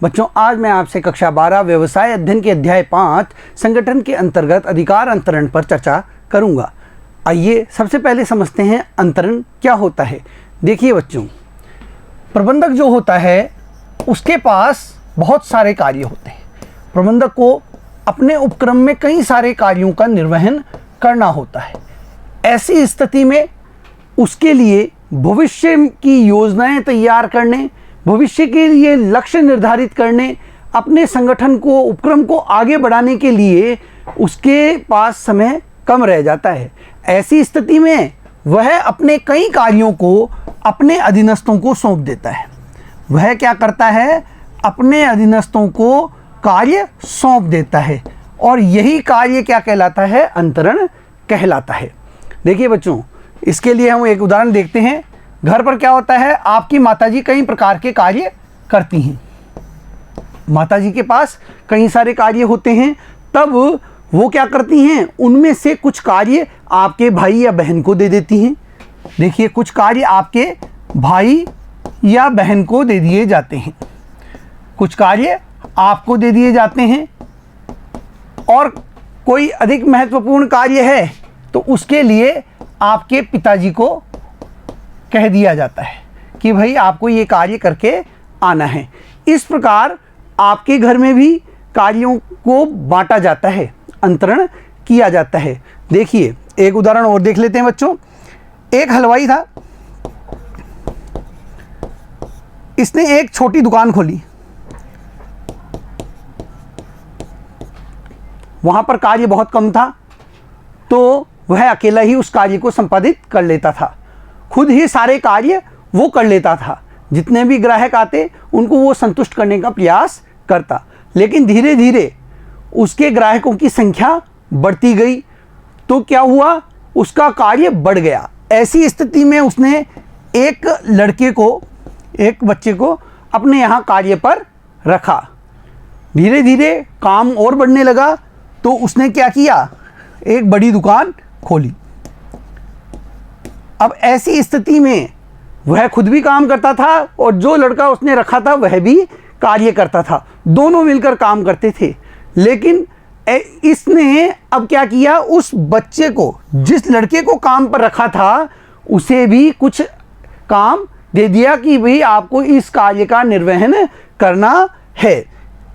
बच्चों, आज मैं आपसे कक्षा 12 व्यवसाय अध्ययन के अध्याय 5 संगठन के अंतर्गत अधिकार अंतरण पर चर्चा करूंगा। आइए सबसे पहले समझते हैं अंतरण क्या होता है। देखिए बच्चों, प्रबंधक जो होता है उसके पास बहुत सारे कार्य होते हैं। प्रबंधक को अपने उपक्रम में कई सारे कार्यों का निर्वहन करना होता है। ऐसी स्थिति में उसके लिए भविष्य की योजनाएं तैयार करने, भविष्य के लिए लक्ष्य निर्धारित करने, अपने संगठन को, उपक्रम को आगे बढ़ाने के लिए उसके पास समय कम रह जाता है। ऐसी स्थिति में वह अपने कई कार्यों को अपने अधीनस्थों को सौंप देता है। वह क्या करता है? अपने अधीनस्थों को कार्य सौंप देता है और यही कार्य क्या कहलाता है? अंतरण कहलाता है। देखिए बच्चों, इसके लिए हम एक उदाहरण देखते हैं। घर पर क्या होता है? आपकी माताजी कई प्रकार के कार्य करती हैं। माताजी के पास कई सारे कार्य होते हैं, तब वो क्या करती हैं? उनमें से कुछ कार्य आपके भाई या बहन को दे देती हैं। देखिए, कुछ कार्य आपके भाई या बहन को दे दिए जाते हैं, कुछ कार्य आपको दे दिए जाते हैं, और कोई अधिक महत्वपूर्ण कार्य है तो उसके लिए आपके पिताजी को कह दिया जाता है कि भाई आपको ये कार्य करके आना है। इस प्रकार आपके घर में भी कार्यों को बांटा जाता है, अंतरण किया जाता है। देखिए, एक उदाहरण और देख लेते हैं बच्चों। एक हलवाई था, इसने एक छोटी दुकान खोली। वहां पर कार्य बहुत कम था, तो वह अकेला ही उस कार्य को संपादित कर लेता था। खुद ही सारे कार्य वो कर लेता था। जितने भी ग्राहक आते उनको वो संतुष्ट करने का प्रयास करता। लेकिन धीरे धीरे उसके ग्राहकों की संख्या बढ़ती गई, तो क्या हुआ? उसका कार्य बढ़ गया। ऐसी स्थिति में उसने एक लड़के को, एक बच्चे को अपने यहाँ कार्य पर रखा। धीरे धीरे काम और बढ़ने लगा, तो उसने क्या किया? एक बड़ी दुकान खोली। अब ऐसी स्थिति में वह खुद भी काम करता था और जो लड़का उसने रखा था वह भी कार्य करता था। दोनों मिलकर काम करते थे। लेकिन इसने अब क्या किया? उस बच्चे को, जिस लड़के को काम पर रखा था, उसे भी कुछ काम दे दिया कि भाई आपको इस कार्य का निर्वहन करना है।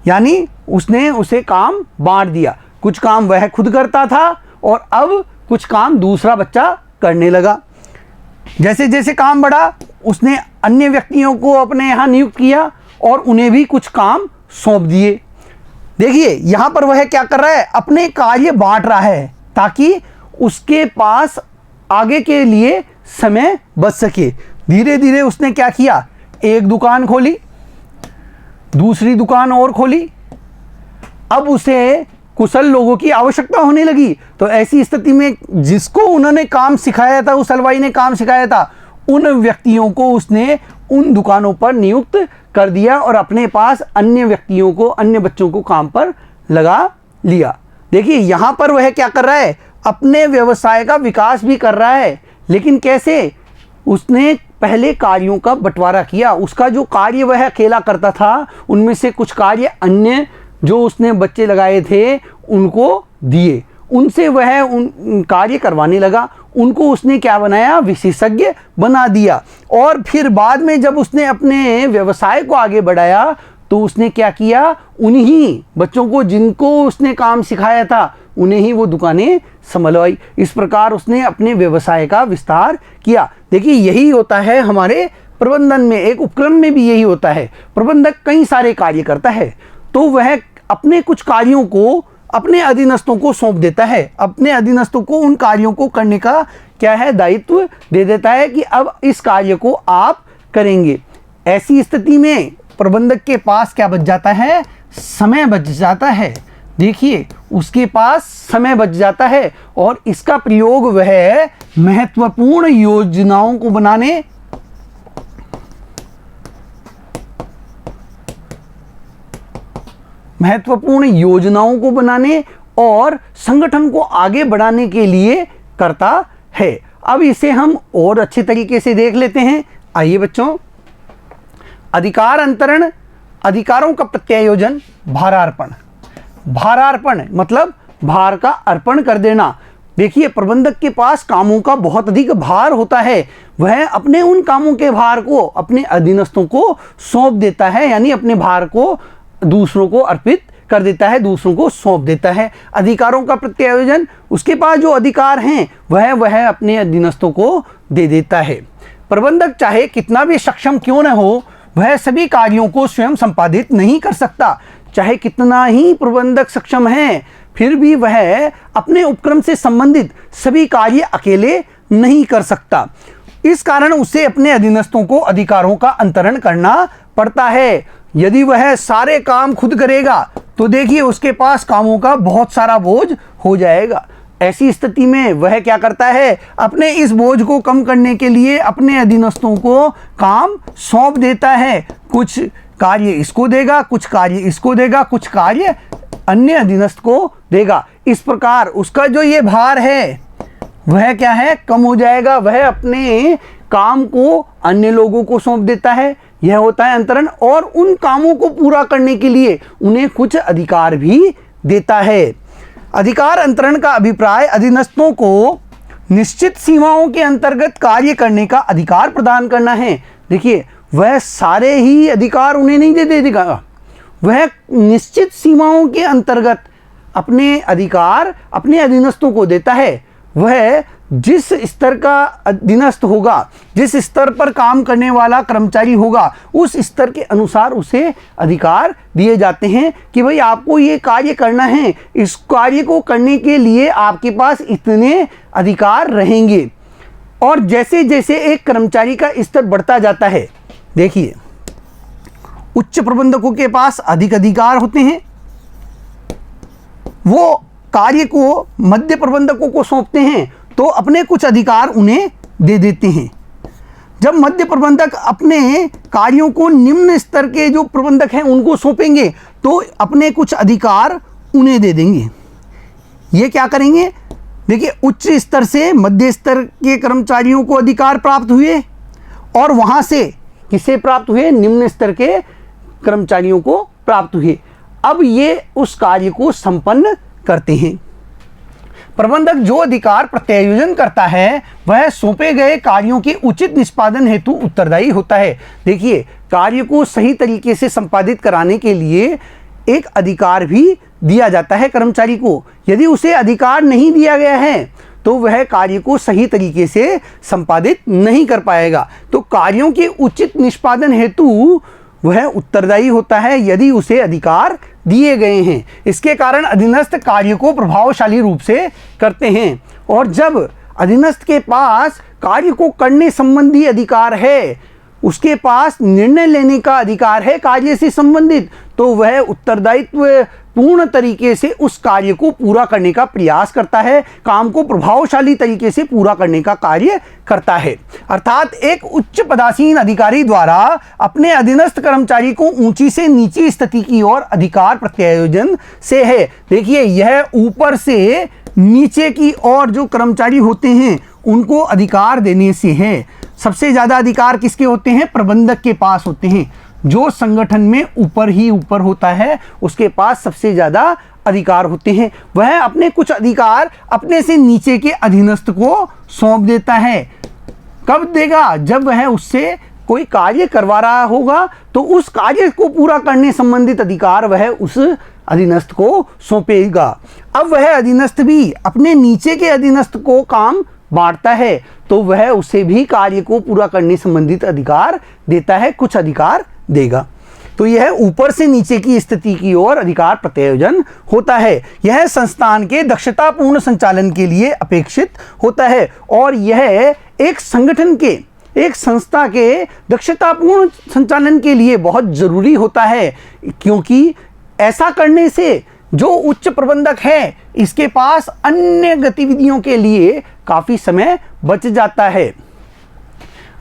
यानी उसने उसे काम बांट दिया। कुछ काम वह खुद करता था और अब कुछ काम दूसरा बच्चा करने लगा। जैसे जैसे काम बढ़ा, उसने अन्य व्यक्तियों को अपने यहाँ नियुक्त किया और उन्हें भी कुछ काम सौंप दिए। देखिए, यहाँ पर वह क्या कर रहा है? अपने कार्य बांट रहा है ताकि उसके पास आगे के लिए समय बच सके। धीरे धीरे उसने क्या किया? एक दुकान खोली, दूसरी दुकान और खोली। अब उसे कुशल लोगों की आवश्यकता होने लगी। तो ऐसी स्थिति में जिसको उन्होंने काम सिखाया था, उस हलवाई ने काम सिखाया था, उन व्यक्तियों को उसने उन दुकानों पर नियुक्त कर दिया और अपने पास अन्य व्यक्तियों को, अन्य बच्चों को काम पर लगा लिया। देखिए, यहाँ पर वह क्या कर रहा है? अपने व्यवसाय का विकास भी कर रहा है। लेकिन कैसे? उसने पहले कार्यों का बंटवारा किया। उसका जो कार्य वह अकेला करता था, उनमें से कुछ कार्य अन्य जो उसने बच्चे लगाए थे उनको दिए। उनसे वह उन कार्य करवाने लगा। उनको उसने क्या बनाया? विशेषज्ञ बना दिया। और फिर बाद में जब उसने अपने व्यवसाय को आगे बढ़ाया, तो उसने क्या किया? उन्हीं बच्चों को जिनको उसने काम सिखाया था, उन्हें ही वो दुकानें संभलवाई। इस प्रकार उसने अपने व्यवसाय का विस्तार किया। देखिए, यही होता है हमारे प्रबंधन में, एक उपक्रम में भी यही होता है। प्रबंधक कई सारे कार्य करता है, तो वह अपने कुछ कार्यों को अपने अधीनस्थों को सौंप देता है। अपने अधीनस्थों को उन कार्यों को करने का क्या है? दायित्व दे देता है कि अब इस कार्य को आप करेंगे। ऐसी स्थिति में प्रबंधक के पास क्या बच जाता है? समय बच जाता है। देखिए, उसके पास समय बच जाता है और इसका प्रयोग वह महत्वपूर्ण योजनाओं को बनाने, और संगठन को आगे बढ़ाने के लिए करता है। अब इसे हम और अच्छे तरीके से देख लेते हैं। आइए बच्चों, अधिकार अंतरण अधिकारों का प्रत्यायोजन, भारार्पण। भारार्पण मतलब भार का अर्पण कर देना। देखिए, प्रबंधक के पास कामों का बहुत अधिक भार होता है, वह अपने उन कामों के भार को अपने अधीनस्थों को सौंप देता है, यानी अपने भार को दूसरों को अर्पित कर देता है, दूसरों को सौंप देता है। अधिकारों का प्रत्यायोजन, उसके पास जो अधिकार हैं वह अपने अधीनस्थों को दे देता है। प्रबंधक चाहे कितना भी सक्षम क्यों न हो, वह सभी कार्यों को स्वयं संपादित नहीं कर सकता। चाहे कितना ही प्रबंधक सक्षम है, फिर भी वह अपने उपक्रम से संबंधित सभी कार्य अकेले नहीं कर सकता। इस कारण उसे अपने अधीनस्थों को अधिकारों का अंतरण करना पड़ता है। यदि वह सारे काम खुद करेगा तो देखिए उसके पास कामों का बहुत सारा बोझ हो जाएगा। ऐसी स्थिति में वह क्या करता है, अपने इस बोझ को कम करने के लिए अपने अधीनस्थों को काम सौंप देता है। कुछ कार्य इसको देगा, कुछ कार्य इसको देगा, कुछ कार्य अन्य अधीनस्थ को देगा। इस प्रकार उसका जो ये भार है वह क्या है, कम हो जाएगा। वह अपने काम को अन्य लोगों को सौंप देता है, यह होता है अंतरण। और उन कामों को पूरा करने के लिए उन्हें कुछ अधिकार भी देता है। अधिकार अंतरण का अभिप्राय अधीनस्थों को निश्चित सीमाओं के अंतर्गत कार्य करने का अधिकार प्रदान करना है। देखिए, वह सारे ही अधिकार उन्हें नहीं दे देगा, वह निश्चित सीमाओं के अंतर्गत अपने अधिकार अपने अधीनस्थों को देता है। वह जिस स्तर का अधीनस्थ होगा, जिस स्तर पर काम करने वाला कर्मचारी होगा, उस स्तर के अनुसार उसे अधिकार दिए जाते हैं कि भाई आपको ये कार्य करना है, इस कार्य को करने के लिए आपके पास इतने अधिकार रहेंगे। और जैसे जैसे एक कर्मचारी का स्तर बढ़ता जाता है, देखिए उच्च प्रबंधकों के पास अधिक अधिकार होते हैं, वो कार्य को मध्य प्रबंधकों को सौंपते हैं तो अपने कुछ अधिकार उन्हें दे देते हैं। जब मध्य प्रबंधक अपने कार्यों को निम्न स्तर के जो प्रबंधक हैं उनको सौंपेंगे तो अपने कुछ अधिकार उन्हें दे देंगे। ये क्या करेंगे, देखिए उच्च स्तर से मध्य स्तर के कर्मचारियों को अधिकार प्राप्त हुए और वहां से किसे प्राप्त हुए, निम्न स्तर के कर्मचारियों को प्राप्त हुए। अब ये उस कार्य को संपन्न करते हैं। प्रबंधक जो अधिकार प्रत्यायोजन करता है वह सौंपे गए कार्यों के उचित निष्पादन हेतु उत्तरदायी होता है। देखिए, कार्य को सही तरीके से संपादित कराने के लिए एक अधिकार भी दिया जाता है कर्मचारी को। यदि उसे अधिकार नहीं दिया गया है तो वह कार्य को सही तरीके से संपादित नहीं कर पाएगा। तो कार्यों के उचित निष्पादन हेतु वह उत्तरदायी होता है यदि उसे अधिकार दिए गए हैं। इसके कारण अधीनस्थ कार्य को प्रभावशाली रूप से करते हैं। और जब अधीनस्थ के पास कार्य को करने संबंधी अधिकार है, उसके पास निर्णय लेने का अधिकार है कार्य से संबंधित, तो वह उत्तरदायित्व पूर्ण तरीके से उस कार्य को पूरा करने का प्रयास करता है, काम को प्रभावशाली तरीके से पूरा करने का कार्य करता है। अर्थात एक उच्च पदासीन अधिकारी द्वारा अपने अधीनस्थ कर्मचारी को ऊंची से नीची स्थिति की ओर अधिकार प्रत्यायोजन से है। देखिए, यह ऊपर से नीचे की ओर जो कर्मचारी होते हैं उनको अधिकार देने से है। सबसे ज़्यादा अधिकार किसके होते हैं, प्रबंधक के पास होते हैं। जो संगठन में ऊपर ही ऊपर होता है उसके पास सबसे ज़्यादा अधिकार होते हैं। वह अपने कुछ अधिकार अपने से नीचे के अधीनस्थ को सौंप देता है। कब देगा, जब वह उससे कोई कार्य करवा रहा होगा तो उस कार्य को पूरा करने संबंधित अधिकार वह उस अधीनस्थ को सौंपेगा। अब वह अधीनस्थ भी अपने नीचे के अधीनस्थ को काम बांटता है तो वह उसे भी कार्य को पूरा करने संबंधित अधिकार देता है, कुछ अधिकार देगा। तो यह ऊपर से नीचे की स्थिति की ओर अधिकार प्रत्यायोजन होता है। यह संस्थान के दक्षतापूर्ण संचालन के लिए अपेक्षित होता है और यह एक संगठन के, एक संस्था के दक्षतापूर्ण संचालन के लिए बहुत जरूरी होता है, क्योंकि ऐसा करने से जो उच्च प्रबंधक है इसके पास अन्य गतिविधियों के लिए काफी समय बच जाता है।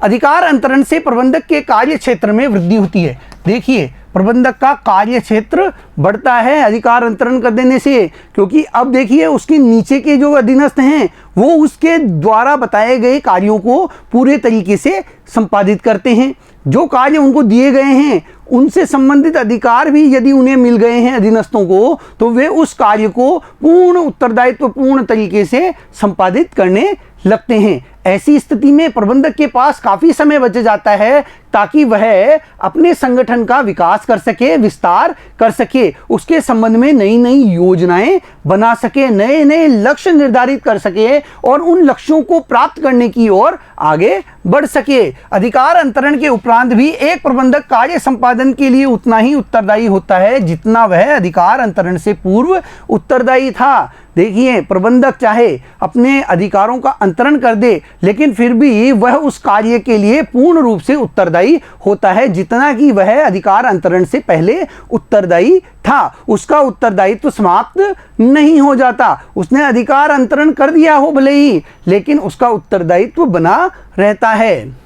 अधिकार अंतरण से प्रबंधक के कार्य क्षेत्र में वृद्धि होती है। देखिए, प्रबंधक का कार्य क्षेत्र बढ़ता है अधिकार अंतरण कर देने से, क्योंकि अब देखिए उसके नीचे के जो अधीनस्थ हैं वो उसके द्वारा बताए गए कार्यों को पूरे तरीके से संपादित करते हैं। जो कार्य उनको दिए गए हैं उनसे संबंधित अधिकार भी यदि उन्हें मिल गए हैं अधीनस्थों को, तो वे उस कार्य को पूर्ण उत्तरदायित्व पूर्ण तरीके से संपादित करने लगते हैं। ऐसी स्थिति में प्रबंधक के पास काफी समय बच जाता है ताकि वह अपने संगठन का विकास कर सके, विस्तार कर सके, उसके संबंध में नई नई योजनाएं बना सके, नए नए लक्ष्य निर्धारित कर सके और उन लक्ष्यों को प्राप्त करने की ओर आगे बढ़ सके। अधिकार अंतरण के उपरांत भी एक प्रबंधक कार्य संपादन के लिए उतना ही उत्तरदायी होता है जितना वह अधिकार अंतरण से पूर्व उत्तरदायी था। देखिए, प्रबंधक चाहे अपने अधिकारों का अंतरण कर दे, लेकिन फिर भी वह उस कार्य के लिए पूर्ण रूप से उत्तरदायी होता है जितना कि वह अधिकार अंतरण से पहले उत्तरदायी था। उसका उत्तरदायित्व समाप्त नहीं हो जाता। उसने अधिकार अंतरण कर दिया हो भले ही, लेकिन उसका उत्तरदायित्व बना रहता है।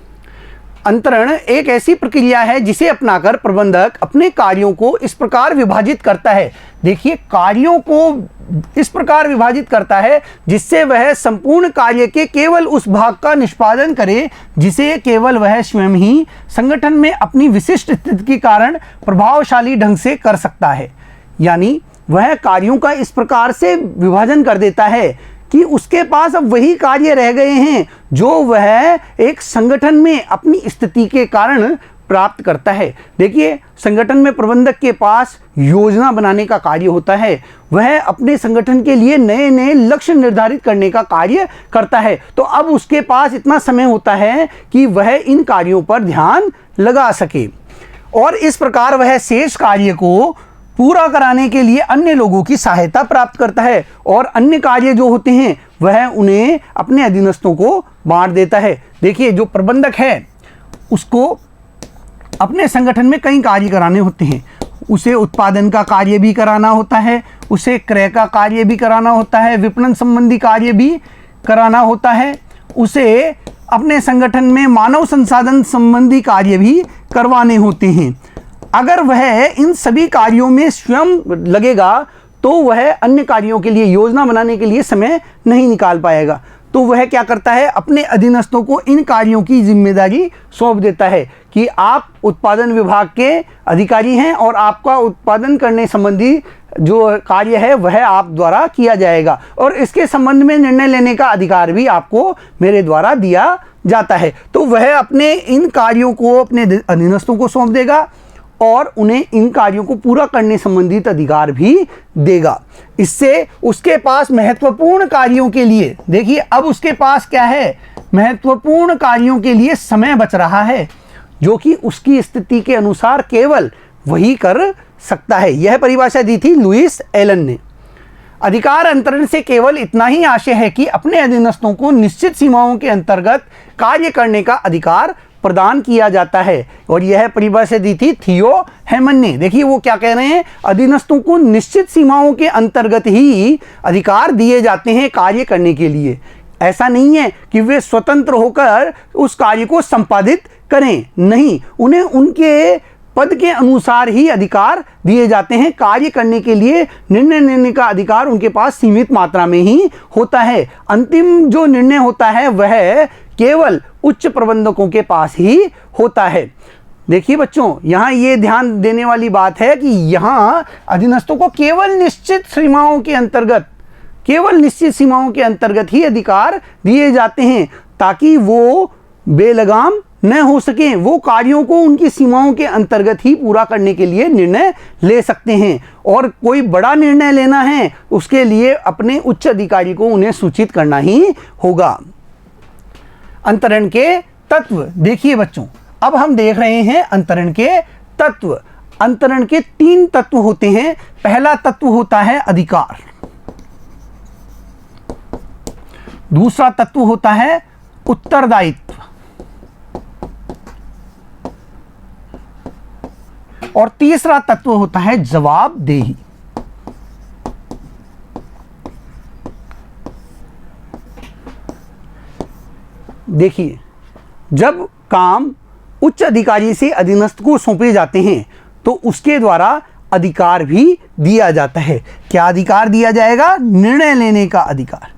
अंतरण एक ऐसी प्रक्रिया है जिसे अपनाकर प्रबंधक अपने कार्यों को इस प्रकार विभाजित करता है। देखिए, कार्यों को इस प्रकार विभाजित करता है जिससे वह संपूर्ण कार्य के केवल उस भाग का निष्पादन करे जिसे केवल वह स्वयं ही संगठन में अपनी विशिष्ट स्थिति के कारण प्रभावशाली ढंग से कर सकता है। यानी वह कार्यों का इस प्रकार से विभाजन कर देता है कि उसके पास अब वही कार्य रह गए हैं जो वह एक संगठन में अपनी स्थिति के कारण प्राप्त करता है। देखिए, संगठन में प्रबंधक के पास योजना बनाने का कार्य होता है, वह अपने संगठन के लिए नए नए लक्ष्य निर्धारित करने का कार्य करता है। तो अब उसके पास इतना समय होता है कि वह इन कार्यों पर ध्यान लगा सके और इस प्रकार वह शेष कार्य को पूरा कराने के लिए अन्य लोगों की सहायता प्राप्त करता है और अन्य कार्य जो होते हैं वह उन्हें अपने अधीनस्थों को बांट देता है। देखिए, जो प्रबंधक है उसको अपने संगठन में कई कार्य कराने होते हैं। उसे उत्पादन का कार्य भी कराना होता है, उसे क्रय का कार्य भी कराना होता है, विपणन संबंधी कार्य भी कराना होता है, उसे अपने संगठन में मानव संसाधन संबंधी कार्य भी करवाने होते हैं। अगर वह इन सभी कार्यों में स्वयं लगेगा तो वह अन्य कार्यों के लिए, योजना बनाने के लिए समय नहीं निकाल पाएगा। तो वह क्या करता है, अपने अधीनस्थों को इन कार्यों की जिम्मेदारी सौंप देता है कि आप उत्पादन विभाग के अधिकारी हैं और आपका उत्पादन करने संबंधी जो कार्य है वह आप द्वारा किया जाएगा और इसके संबंध में निर्णय लेने का अधिकार भी आपको मेरे द्वारा दिया जाता है। तो वह अपने इन कार्यों को अपने अधीनस्थों को सौंप देगा और उन्हें इन कार्यों को पूरा करने संबंधित अधिकार भी देगा। इससे उसके पास महत्वपूर्ण कार्यों के लिए, देखिए अब उसके पास क्या है, महत्वपूर्ण कार्यों के लिए समय बच रहा है जो कि उसकी स्थिति के अनुसार केवल वही कर सकता है। यह परिभाषा दी थी लुईस एलन ने। अधिकार अंतरण से केवल इतना ही आशय है कि अपने अधीनस्थों को निश्चित सीमाओं के अंतर्गत कार्य करने का अधिकार प्रदान किया जाता है और यह परिभाषा दी थी थियो हेमन ने। देखिए वो क्या कह रहे हैं, अधीनस्थों को निश्चित सीमाओं के अंतर्गत ही अधिकार दिए जाते हैं कार्य करने के लिए। ऐसा नहीं है कि वे स्वतंत्र होकर उस कार्य को संपादित करें, नहीं, उन्हें उनके पद के अनुसार ही अधिकार दिए जाते हैं। कार्य करने के लिए निर्णय लेने का अधिकार उनके पास सीमित मात्रा में ही होता है। अंतिम जो निर्णय होता है वह केवल उच्च प्रबंधकों के पास ही होता है। देखिए बच्चों, यहाँ ये ध्यान देने वाली बात है कि यहाँ अधीनस्थों को केवल निश्चित सीमाओं के अंतर्गत ही अधिकार दिए जाते हैं ताकि वो बेलगाम न हो सके। वो कार्यों को उनकी सीमाओं के अंतर्गत ही पूरा करने के लिए निर्णय ले सकते हैं और कोई बड़ा निर्णय लेना है उसके लिए अपने उच्च अधिकारी को उन्हें सूचित करना ही होगा। अंतरण के तत्व देखिए बच्चों, अब हम देख रहे हैं अंतरण के तत्व। अंतरण के 3 तत्व होते हैं। पहला तत्व होता है अधिकार, दूसरा तत्व होता है उत्तरदायित्व और तीसरा तत्व होता है जवाबदेही। देखिए, जब काम उच्च अधिकारी से अधीनस्थ को सौंपे जाते हैं तो उसके द्वारा अधिकार भी दिया जाता है। क्या अधिकार दिया जाएगा? निर्णय लेने का अधिकार।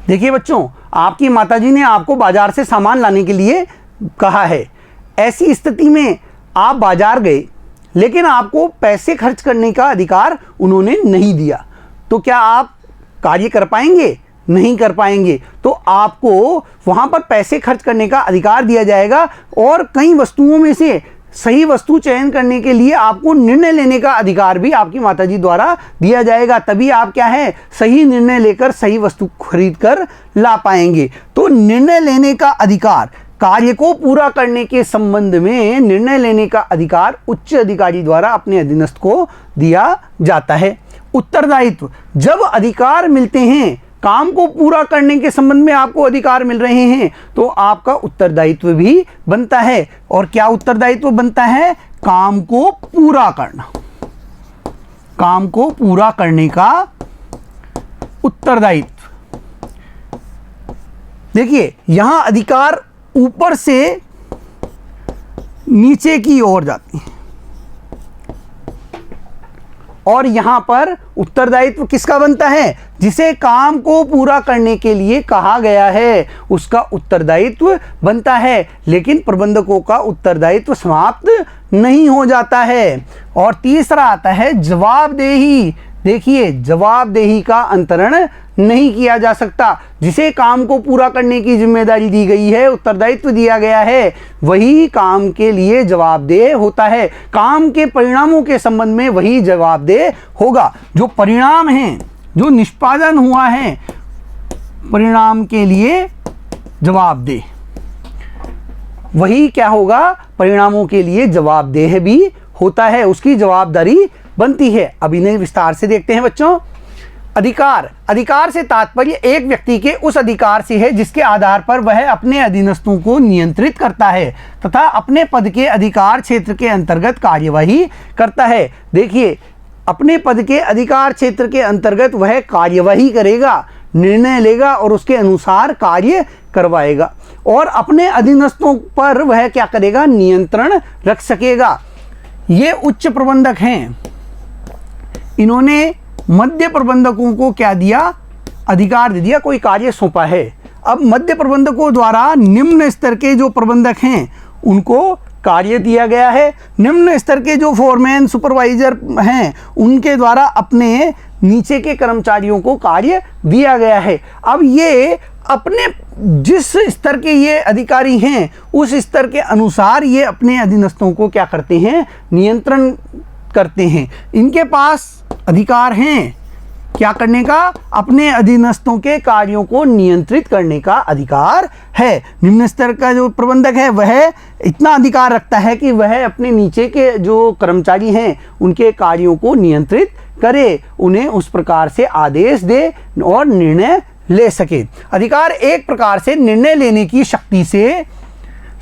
देखिए बच्चों, आपकी माताजी ने आपको बाजार से सामान लाने के लिए कहा है। ऐसी स्थिति में आप बाजार गए, लेकिन आपको पैसे खर्च करने का अधिकार उन्होंने नहीं दिया, तो क्या आप कार्य कर पाएंगे? नहीं कर पाएंगे। तो आपको वहां पर पैसे खर्च करने का अधिकार दिया जाएगा और कई वस्तुओं में से सही वस्तु चयन करने के लिए आपको निर्णय लेने का अधिकार भी आपकी माताजी द्वारा दिया जाएगा। तभी आप क्या है, सही निर्णय लेकर सही वस्तु खरीद कर ला पाएंगे। तो निर्णय लेने का अधिकार, कार्य को पूरा करने के संबंध में निर्णय लेने का अधिकार उच्च अधिकारी द्वारा अपने अधीनस्थ को दिया जाता है। उत्तरदायित्व, जब अधिकार मिलते हैं, काम को पूरा करने के संबंध में आपको अधिकार मिल रहे हैं, तो आपका उत्तरदायित्व भी बनता है। और क्या उत्तरदायित्व बनता है? काम को पूरा करना, काम को पूरा करने का उत्तरदायित्व। देखिए, यहां अधिकार ऊपर से नीचे की ओर जाती है और यहां पर उत्तरदायित्व किसका बनता है? जिसे काम को पूरा करने के लिए कहा गया है उसका उत्तरदायित्व बनता है। लेकिन प्रबंधकों का उत्तरदायित्व समाप्त नहीं हो जाता है। और तीसरा आता है जवाबदेही। देखिए, जवाबदेही का अंतरण नहीं किया जा सकता। जिसे काम को पूरा करने की जिम्मेदारी दी गई है, उत्तरदायित्व दिया गया है, वही काम के लिए जवाबदेह होता है। काम के परिणामों के संबंध में वही जवाबदेह होगा। जो परिणाम हैं, जो निष्पादन हुआ है, परिणाम के लिए जवाबदेह, वही क्या होगा? परिणामों के लिए जवाबदेह भी होता है, उसकी जवाबदारी बनती है। अब इन्हें विस्तार से देखते हैं बच्चों। अधिकार, अधिकार से तात्पर्य एक व्यक्ति के उस अधिकार से है जिसके आधार पर वह अपने अधीनस्थों को नियंत्रित करता है तथा अपने पद के अधिकार क्षेत्र के अंतर्गत कार्यवाही करता है। देखिए, अपने पद के अधिकार क्षेत्र के अंतर्गत वह कार्यवाही करेगा, निर्णय लेगा और उसके अनुसार कार्य करवाएगा और अपने अधीनस्थों पर वह क्या करेगा? नियंत्रण रख सकेगा। ये उच्च प्रबंधक हैं, इन्होंने मध्य प्रबंधकों को क्या दिया? अधिकार दे दिया, कोई कार्य सौंपा है। अब मध्य प्रबंधकों द्वारा निम्न स्तर के जो प्रबंधक हैं उनको कार्य दिया गया है। निम्न स्तर के जो फोरमैन, सुपरवाइजर हैं, उनके द्वारा अपने नीचे के कर्मचारियों को कार्य दिया गया है। अब ये अपने जिस स्तर के ये अधिकारी हैं, उस स्तर के अनुसार ये अपने अधीनस्थों को क्या करते हैं? नियंत्रण करते हैं। इनके पास अधिकार हैं क्या करने का? अपने अधीनस्थों के कार्यों को नियंत्रित करने का अधिकार है। निम्न स्तर का जो प्रबंधक है वह इतना अधिकार रखता है कि वह अपने नीचे के जो कर्मचारी हैं उनके कार्यों को नियंत्रित करे, उन्हें उस प्रकार से आदेश दे और निर्णय ले सके। अधिकार एक प्रकार से निर्णय लेने की शक्ति से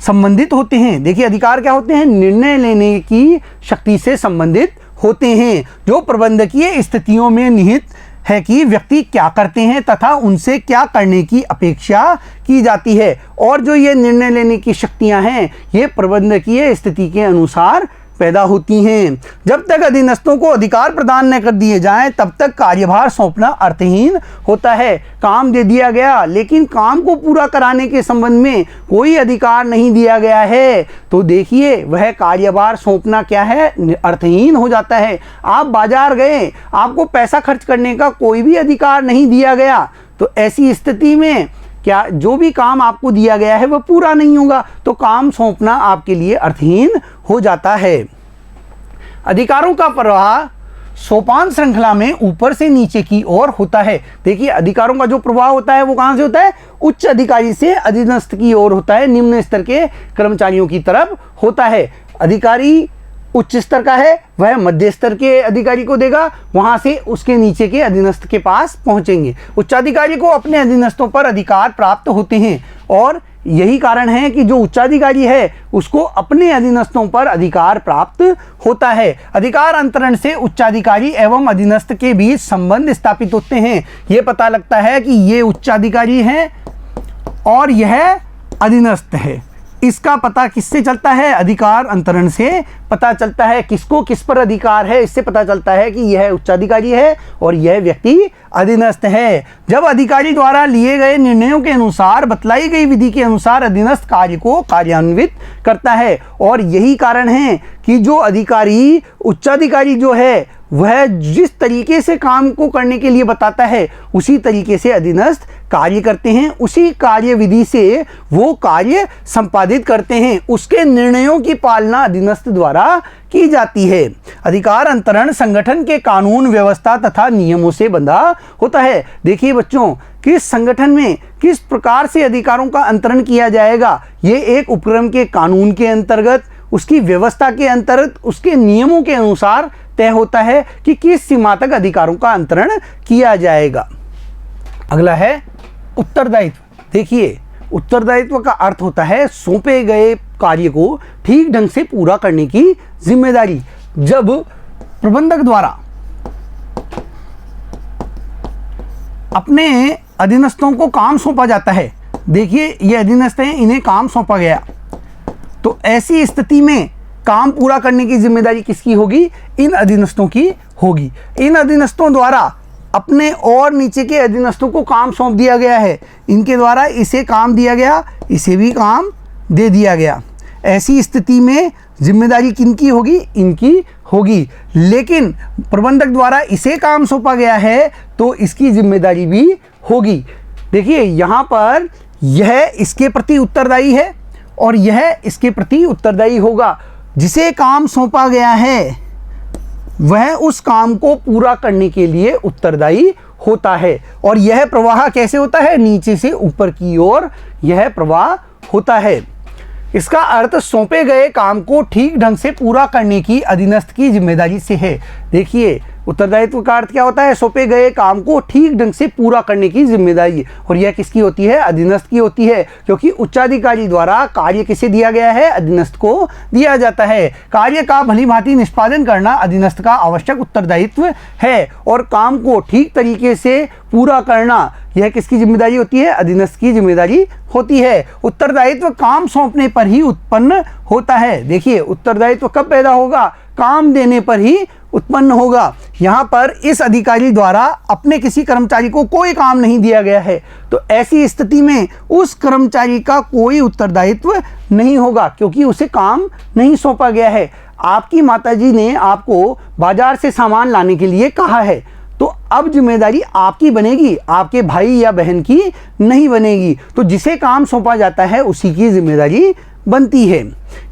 संबंधित होते हैं। देखिए, अधिकार क्या होते हैं? निर्णय लेने की शक्ति से संबंधित होते हैं, जो प्रबंधकीय स्थितियों में निहित है कि व्यक्ति क्या करते हैं तथा उनसे क्या करने की अपेक्षा की जाती है। और जो ये निर्णय लेने की शक्तियां हैं, ये प्रबंधकीय स्थिति के अनुसार पैदा होती हैं। जब तक अधीनस्थों को अधिकार प्रदान न कर दिए जाएं, तब तक कार्यभार सौंपना अर्थहीन होता है। काम दे दिया गया, लेकिन काम को पूरा कराने के संबंध में कोई अधिकार नहीं दिया गया है, तो देखिए वह कार्यभार सौंपना क्या है? अर्थहीन हो जाता है। आप बाजार गए, आपको पैसा खर्च करने का कोई भी अधिकार नहीं दिया गया, तो ऐसी स्थिति में क्या जो भी काम आपको दिया गया है वह पूरा नहीं होगा, तो काम सौंपना आपके लिए अर्थहीन हो जाता है। अधिकारों का प्रवाह सोपान श्रृंखला में ऊपर से नीचे की ओर होता है। देखिए, अधिकारों का जो प्रवाह होता है वो कहां से होता है? उच्च अधिकारी से अधीनस्थ की ओर होता है, निम्न स्तर के कर्मचारियों की तरफ होता है। अधिकारी उच्च स्तर का है, वह मध्य स्तर के अधिकारी को देगा, वहां से उसके नीचे के अधीनस्थ के पास पहुंचेंगे। उच्चाधिकारी को अपने अधीनस्थों पर अधिकार प्राप्त होते हैं और यही कारण है कि जो उच्चाधिकारी है उसको अपने अधीनस्थों पर अधिकार प्राप्त होता है। अधिकार अंतरण से उच्चाधिकारी एवं अधीनस्थ के बीच संबंध स्थापित होते हैं। ये पता लगता है कि ये उच्चाधिकारी हैं और यह अधीनस्थ है। इसका पता किससे चलता है? अधिकार अंतरण से पता चलता है। किसको किस पर अधिकार है, इससे पता चलता है कि यह उच्चाधिकारी है और यह व्यक्ति अधीनस्थ है। जब अधिकारी द्वारा लिए गए निर्णयों के अनुसार बतलाई गई विधि के अनुसार अधीनस्थ कार्य को कार्यान्वित करता है, और यही कारण है कि जो अधिकारी उच्चाधिकारी जो है वह जिस तरीके से काम को करने के लिए बताता है उसी तरीके से अधीनस्थ कार्य करते हैं, उसी कार्य विधि से वो कार्य संपादित करते हैं, उसके निर्णयों की पालना अधीनस्थ द्वारा की जाती है। अधिकार अंतरण संगठन के कानून व्यवस्था तथा नियमों से बंधा होता है। देखिए बच्चों, किस संगठन में किस प्रकार से अधिकारों का अंतरण किया जाएगा, ये एक उपक्रम के कानून के अंतर्गत, उसकी व्यवस्था के अंतर्गत, उसके नियमों के अनुसार तय होता है कि किस सीमा तक अधिकारों का अंतरण किया जाएगा। अगला है उत्तरदायित्व। देखिए, उत्तरदायित्व का अर्थ होता है सौंपे गए कार्य को ठीक ढंग से पूरा करने की जिम्मेदारी। जब प्रबंधक द्वारा अपने अधीनस्थों को काम सौंपा जाता है, देखिए ये अधीनस्थ हैं, इन्हें काम सौंपा गया, तो ऐसी स्थिति में काम पूरा करने की जिम्मेदारी किसकी होगी? इन अधीनस्थों की होगी। इन अधीनस्थों द्वारा अपने और नीचे के अधीनस्थों को काम सौंप दिया गया है, इनके द्वारा इसे काम दिया गया, इसे भी काम दे दिया गया। ऐसी स्थिति में जिम्मेदारी किनकी होगी? इनकी होगी। लेकिन प्रबंधक द्वारा इसे काम सौंपा गया है तो इसकी जिम्मेदारी भी होगी। देखिए यहाँ पर यह इसके प्रति उत्तरदायी है और यह इसके प्रति उत्तरदायी होगा। जिसे काम सौंपा गया है वह उस काम को पूरा करने के लिए उत्तरदायी होता है, और यह प्रवाह कैसे होता है? नीचे से ऊपर की ओर यह प्रवाह होता है। इसका अर्थ सौंपे गए काम को ठीक ढंग से पूरा करने की अधीनस्थ की जिम्मेदारी से है। देखिए, उत्तरदायित्व का अर्थ क्या होता है? सौंपे गए काम को ठीक ढंग से पूरा करने की जिम्मेदारी, और यह किसकी होती है? अधीनस्थ की होती है, क्योंकि उच्चाधिकारी द्वारा कार्य किसे दिया गया है? अधीनस्थ को दिया जाता है। कार्य का भलीभांति निष्पादन करना अधीनस्थ का आवश्यक उत्तरदायित्व है, और काम को ठीक तरीके से पूरा करना यह किसकी जिम्मेदारी होती है? अधीनस्थ की जिम्मेदारी होती है। उत्तरदायित्व काम सौंपने पर ही उत्पन्न होता है। देखिए, उत्तरदायित्व कब पैदा होगा? काम देने पर ही उत्पन्न होगा। यहाँ पर इस अधिकारी द्वारा अपने किसी कर्मचारी को कोई काम नहीं दिया गया है, तो ऐसी स्थिति में उस कर्मचारी का कोई उत्तरदायित्व नहीं होगा, क्योंकि उसे काम नहीं सौंपा गया है। आपकी माताजी ने आपको बाजार से सामान लाने के लिए कहा है, तो अब जिम्मेदारी आपकी बनेगी, आपके भाई या बहन की नहीं बनेगी। तो जिसे काम सौंपा जाता है उसी की जिम्मेदारी बनती है।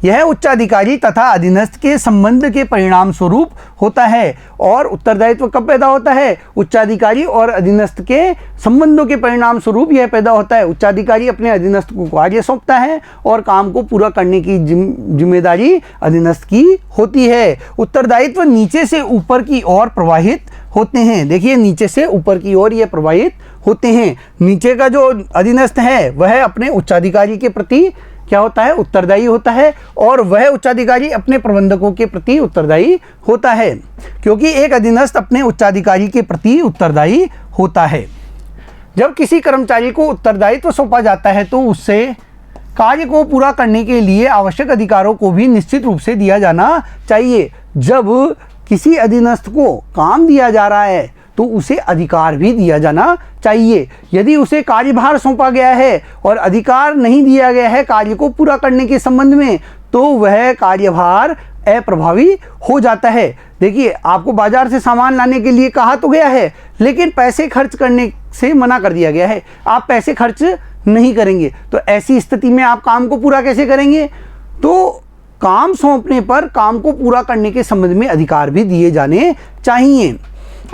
यह उच्चाधिकारी तथा अधीनस्थ के संबंध के परिणाम स्वरूप होता है। और उत्तरदायित्व कब पैदा होता है? उच्चाधिकारी और अधीनस्थ के संबंधों के परिणाम स्वरूप यह पैदा होता है। उच्चाधिकारी अपने अधीनस्थ को कार्य सौंपता है और काम को पूरा करने की जिम्मेदारी अधीनस्थ की होती है। उत्तरदायित्व नीचे से ऊपर की ओर प्रवाहित होते हैं। देखिए, नीचे से ऊपर की ओर ये प्रवाहित होते हैं। नीचे का जो अधीनस्थ है वह अपने उच्चाधिकारी के प्रति क्या होता है? उत्तरदायी होता है, और वह उच्चाधिकारी अपने प्रबंधकों के प्रति उत्तरदायी होता है, क्योंकि एक अधीनस्थ अपने उच्चाधिकारी के प्रति उत्तरदायी होता है। जब किसी कर्मचारी को उत्तरदायित्व सौंपा जाता है तो उससे कार्य को पूरा करने के लिए आवश्यक अधिकारों को भी निश्चित रूप से दिया जाना चाहिए। जब किसी अधीनस्थ को काम दिया जा रहा है तो उसे अधिकार भी दिया जाना चाहिए। यदि उसे कार्यभार सौंपा गया है और अधिकार नहीं दिया गया है कार्य को पूरा करने के संबंध में, तो वह कार्यभार अप्रभावी हो जाता है। देखिए, आपको बाजार से सामान लाने के लिए कहा तो गया है, लेकिन पैसे खर्च करने से मना कर दिया गया है, आप पैसे खर्च नहीं करेंगे, तो ऐसी स्थिति में आप काम को पूरा कैसे करेंगे? तो काम सौंपने पर काम को पूरा करने के संबंध में अधिकार भी दिए जाने चाहिए।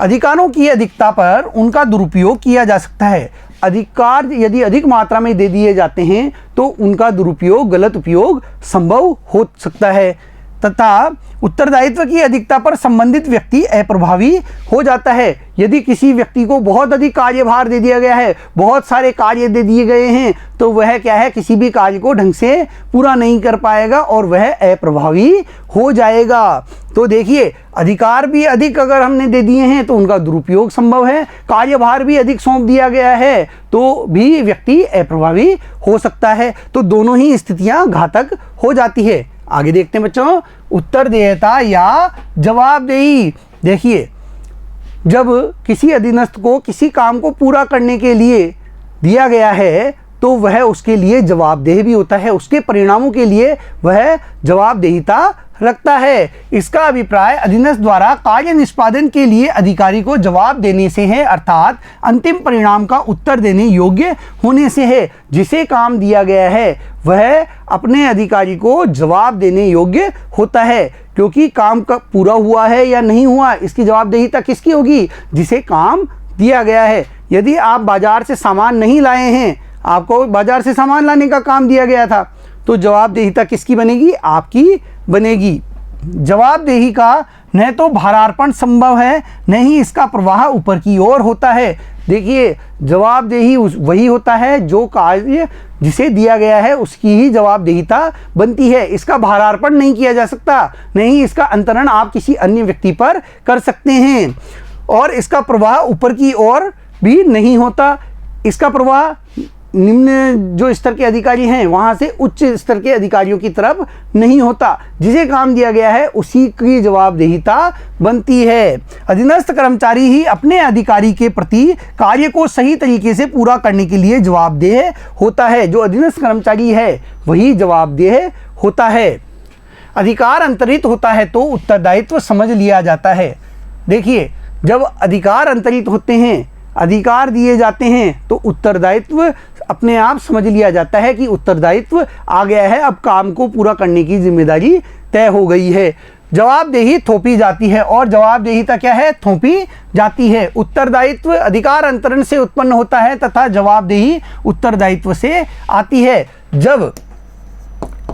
अधिकारों की अधिकता पर उनका दुरुपयोग किया जा सकता है। अधिकार यदि अधिक मात्रा में दे दिए जाते हैं तो उनका दुरुपयोग, गलत उपयोग संभव हो सकता है। तथा उत्तरदायित्व की अधिकता पर संबंधित व्यक्ति अप्रभावी हो जाता है। यदि किसी व्यक्ति को बहुत अधिक कार्यभार दे दिया गया है, बहुत सारे कार्य दे दिए गए हैं, तो वह क्या है, किसी भी कार्य को ढंग से पूरा नहीं कर पाएगा और वह अप्रभावी हो जाएगा। तो देखिए, अधिकार भी अधिक अगर हमने दे दिए हैं तो उनका दुरुपयोग संभव है, कार्यभार भी अधिक सौंप दिया गया है तो भी व्यक्ति अप्रभावी हो सकता है। तो दोनों ही स्थितियां घातक हो जाती है। आगे देखते हैं बच्चों, उत्तरदेयता या जवाबदेही। देखिए, जब किसी अधीनस्थ को किसी काम को पूरा करने के लिए दिया गया है तो वह उसके लिए जवाबदेह भी होता है, उसके परिणामों के लिए वह जवाबदेहिता रखता है। इसका अभिप्राय अधीनस्थ द्वारा कार्य निष्पादन के लिए अधिकारी को जवाब देने से है, अर्थात अंतिम परिणाम का उत्तर देने योग्य होने से है। जिसे काम दिया गया है वह अपने अधिकारी को जवाब देने योग्य होता है, क्योंकि काम का पूरा हुआ है या नहीं हुआ इसकी जवाबदेहिता किसकी होगी, जिसे काम दिया गया है। यदि आप बाजार से सामान नहीं लाए हैं, आपको बाजार से सामान लाने का काम दिया गया था, तो जवाबदेहिता किसकी बनेगी, आपकी बनेगी। जवाबदेही का न तो भारार्पण संभव है, न ही इसका प्रवाह ऊपर की ओर होता है। देखिए, जवाबदेही वही होता है जो कार्य जिसे दिया गया है उसकी ही जवाबदेहिता बनती है। इसका भारार्पण नहीं किया जा सकता, नहीं इसका अंतरण आप किसी अन्य व्यक्ति पर कर सकते हैं, और इसका प्रवाह ऊपर की ओर भी नहीं होता। इसका प्रवाह निम्न जो स्तर के अधिकारी हैं वहाँ से उच्च स्तर के अधिकारियों की तरफ नहीं होता। जिसे काम दिया गया है उसी की जवाबदेहिता बनती है। अधीनस्थ कर्मचारी ही अपने अधिकारी के प्रति कार्य को सही तरीके से पूरा करने के लिए जवाबदेह होता है। जो अधीनस्थ कर्मचारी है वही जवाबदेह होता है। अधिकार अंतरित होता है तो उत्तरदायित्व समझ लिया जाता है। देखिए, जब अधिकार अंतरित होते हैं, अधिकार दिए जाते हैं, तो उत्तरदायित्व अपने आप समझ लिया जाता है कि उत्तरदायित्व आ गया है, अब काम को पूरा करने की जिम्मेदारी तय हो गई है। जवाबदेही थोपी जाती है, और जवाबदेहिता क्या है, थोपी जाती है। उत्तरदायित्व अधिकार अंतरण से उत्पन्न होता है तथा जवाबदेही उत्तरदायित्व से आती है। जब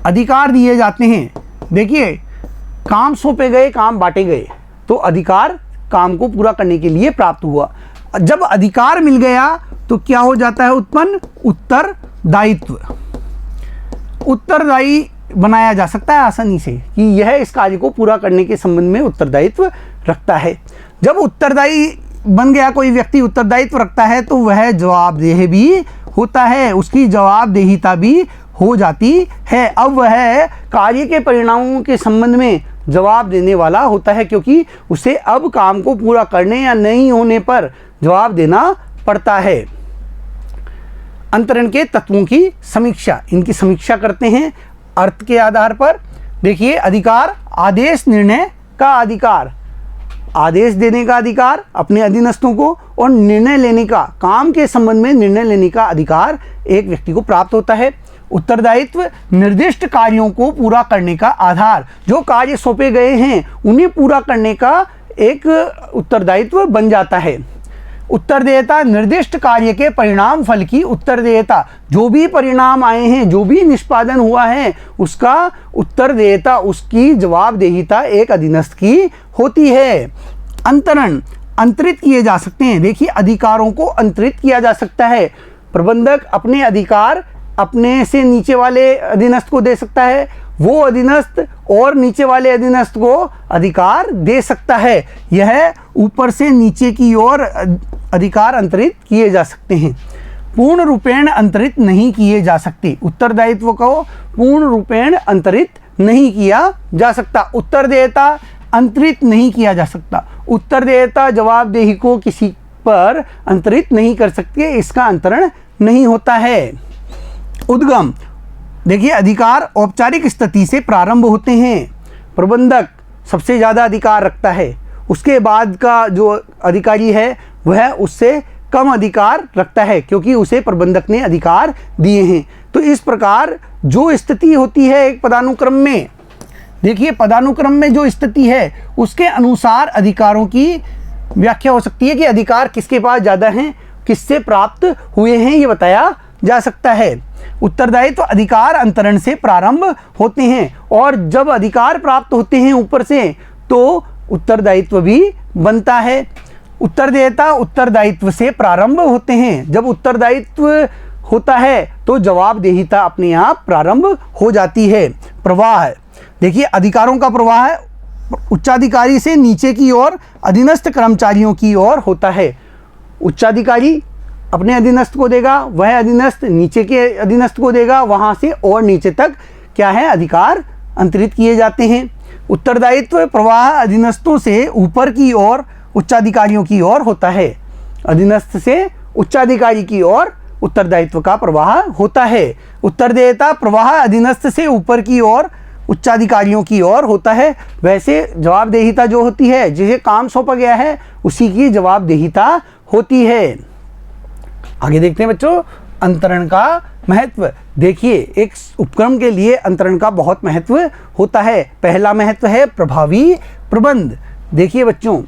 अधिकार दिए जाते हैं, देखिए, काम सौंपे गए, काम बांटे गए, तो अधिकार काम को पूरा करने के लिए प्राप्त हुआ। जब अधिकार मिल गया तो क्या हो जाता है उत्पन्न, उत्तरदायित्व। उत्तरदायी बनाया जा सकता है आसानी से कि यह इस कार्य को पूरा करने के संबंध में उत्तरदायित्व रखता है। जब उत्तरदायी बन गया, कोई व्यक्ति उत्तरदायित्व रखता है, तो वह जवाबदेह भी होता है, उसकी जवाबदेहिता भी हो जाती है। अब वह कार्य के परिणामों के संबंध में जवाब देने वाला होता है, क्योंकि उसे अब काम को पूरा करने या नहीं होने पर जवाब देना पड़ता है। अंतरण के तत्वों की समीक्षा, इनकी समीक्षा करते हैं अर्थ के आधार पर। देखिए, अधिकार, आदेश निर्णय का अधिकार, आदेश देने का अधिकार अपने अधीनस्थों को, और निर्णय लेने का, काम के संबंध में निर्णय लेने का अधिकार एक व्यक्ति को प्राप्त होता है। उत्तरदायित्व निर्दिष्ट कार्यों को पूरा करने का आधार, जो कार्य सौंपे गए हैं उन्हें पूरा करने का एक उत्तरदायित्व बन जाता है। उत्तरदेयता निर्दिष्ट कार्य के परिणाम फल की उत्तरदेयता, जो भी परिणाम आए हैं, जो भी निष्पादन हुआ है, उसका उत्तरदेयता, उसकी जवाबदेहिता एक अधीनस्थ की होती है। अंतरण, अंतरित किए जा सकते हैं। देखिए, अधिकारों को अंतरित किया जा सकता है। प्रबंधक अपने अधिकार अपने से नीचे वाले अधीनस्थ को दे सकता है, वो अधीनस्थ और नीचे वाले अधीनस्थ को अधिकार दे सकता है। यह ऊपर से नीचे की ओर अधिकार अंतरित किए जा सकते हैं। पूर्ण रूपेण अंतरित नहीं किए जा सकते। उत्तरदायित्व को पूर्ण रूपेण अंतरित नहीं किया जा सकता। उत्तरदेयता अंतरित नहीं किया जा सकता। उत्तरदेयता जवाबदेही को किसी पर अंतरित नहीं कर सकती, इसका अंतरण नहीं होता है। उद्गम, देखिए, अधिकार औपचारिक स्थिति से प्रारंभ होते हैं। प्रबंधक सबसे ज़्यादा अधिकार रखता है, उसके बाद का जो अधिकारी है वह उससे कम अधिकार रखता है, क्योंकि उसे प्रबंधक ने अधिकार दिए हैं। तो इस प्रकार जो स्थिति होती है एक पदानुक्रम में, देखिए, पदानुक्रम में जो स्थिति है उसके अनुसार अधिकारों की व्याख्या हो सकती है कि अधिकार किसके पास ज़्यादा हैं, किससे प्राप्त हुए हैं, ये बताया जा सकता है। उत्तरदायित्व अधिकार अंतरण से प्रारंभ होते हैं और जब अधिकार प्राप्त होते हैं ऊपर से तो उत्तरदायित्व भी बनता है। उत्तरदेयता उत्तरदायित्व से प्रारंभ होते हैं। जब उत्तरदायित्व होता है तो जवाबदेहिता अपने आप प्रारंभ हो जाती है। प्रवाह, देखिए अधिकारों का प्रवाह है उच्चाधिकारी से नीचे की ओर अधीनस्थ कर्मचारियों की ओर होता है। उच्चाधिकारी अपने अधीनस्थ को देगा, वह अधीनस्थ नीचे के अधीनस्थ को देगा, वहां से और नीचे तक क्या है अधिकार अंतरित किए जाते हैं। उत्तरदायित्व प्रवाह अधीनस्थों से ऊपर की ओर उच्चाधिकारियों की ओर होता है। अधीनस्थ से उच्चाधिकारी की ओर उत्तरदायित्व का प्रवाह होता है। उत्तरदेयता प्रवाह अधीनस्थ से ऊपर की ओर उच्चाधिकारियों की ओर होता है। वैसे जवाबदेहिता जो होती है, जिसे काम सौंपा गया है उसी की जवाबदेहिता होती है। आगे देखते हैं बच्चों अंतरण का महत्व। देखिए एक उपक्रम के लिए अंतरण का बहुत महत्व होता है। पहला महत्व है प्रभावी प्रबंध। देखिए बच्चों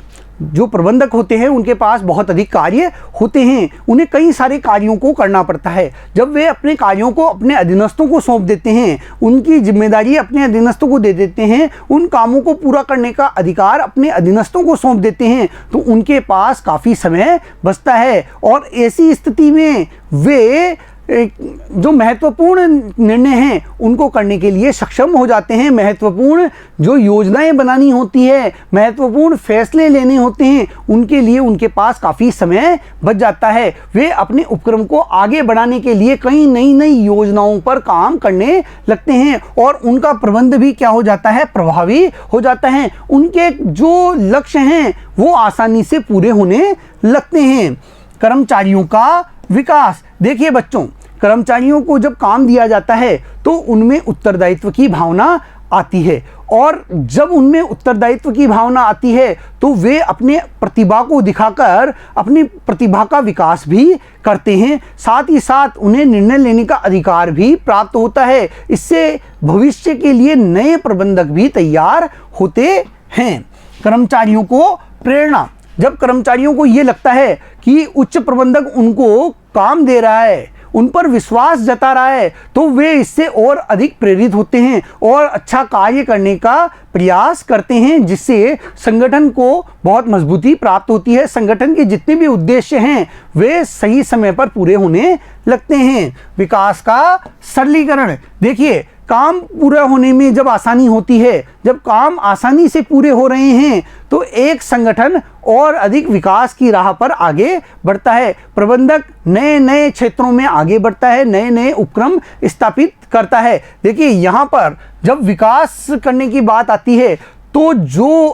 जो प्रबंधक होते हैं उनके पास बहुत अधिक कार्य होते हैं, उन्हें कई सारे कार्यों को करना पड़ता है। जब वे अपने कार्यों को अपने अधीनस्थों को सौंप देते हैं, उनकी जिम्मेदारी अपने अधीनस्थों को दे देते हैं, उन कामों को पूरा करने का अधिकार अपने अधीनस्थों को सौंप देते हैं, तो उनके पास काफ़ी समय बचता है और ऐसी स्थिति में वे जो महत्वपूर्ण निर्णय हैं उनको करने के लिए सक्षम हो जाते हैं। महत्वपूर्ण जो योजनाएं बनानी होती है, महत्वपूर्ण फैसले लेने होते हैं, उनके लिए उनके पास काफ़ी समय बच जाता है। वे अपने उपक्रम को आगे बढ़ाने के लिए कई नई नई योजनाओं पर काम करने लगते हैं और उनका प्रबंध भी क्या हो जाता है, प्रभावी हो जाता है। उनके जो लक्ष्य हैं वो आसानी से पूरे होने लगते हैं। कर्मचारियों का विकास। देखिए बच्चों कर्मचारियों को जब काम दिया जाता है तो उनमें उत्तरदायित्व की भावना आती है और जब उनमें उत्तरदायित्व की भावना आती है तो वे अपने प्रतिभा को दिखाकर अपनी प्रतिभा का विकास भी करते हैं। साथ ही साथ उन्हें निर्णय लेने का अधिकार भी प्राप्त होता है। इससे भविष्य के लिए नए प्रबंधक भी तैयार होते हैं। कर्मचारियों को प्रेरणा। जब कर्मचारियों को ये लगता है कि उच्च प्रबंधक उनको काम दे रहा है, उन पर विश्वास जता रहा है, तो वे इससे और अधिक प्रेरित होते हैं और अच्छा कार्य करने का प्रयास करते हैं, जिससे संगठन को बहुत मजबूती प्राप्त होती है। संगठन के जितने भी उद्देश्य हैं वे सही समय पर पूरे होने लगते हैं। विकास का सरलीकरण। देखिए काम पूरा होने में जब आसानी होती है, जब काम आसानी से पूरे हो रहे हैं तो एक संगठन और अधिक विकास की राह पर आगे बढ़ता है। प्रबंधक नए नए क्षेत्रों में आगे बढ़ता है, नए नए उपक्रम स्थापित करता है। देखिए यहाँ पर जब विकास करने की बात आती है तो जो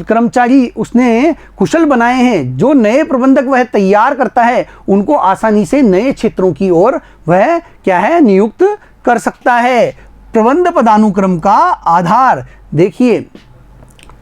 कर्मचारी उसने कुशल बनाए हैं, जो नए प्रबंधक वह तैयार करता है, उनको आसानी से नए क्षेत्रों की ओर वह क्या है नियुक्त कर सकता है। प्रबंध पदानुक्रम का आधार। देखिए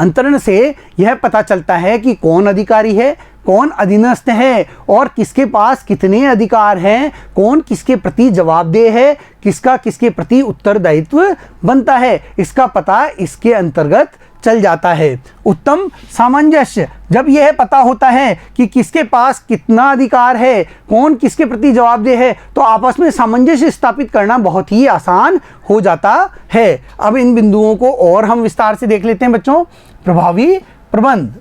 अंतरण से यह पता चलता है कि कौन अधिकारी है, कौन अधीनस्थ है और किसके पास कितने अधिकार हैं, कौन किसके प्रति जवाबदेह है, किसका किसके प्रति उत्तरदायित्व बनता है। इसका पता इसके अंतर्गत चल जाता है। उत्तम सामंजस्य। जब यह पता होता है कि किसके पास कितना अधिकार है, कौन किसके प्रति जवाबदेह है, तो आपस में सामंजस्य स्थापित करना बहुत ही आसान हो जाता है। अब इन बिंदुओं को और हम विस्तार से देख लेते हैं बच्चों। प्रभावी प्रबंध।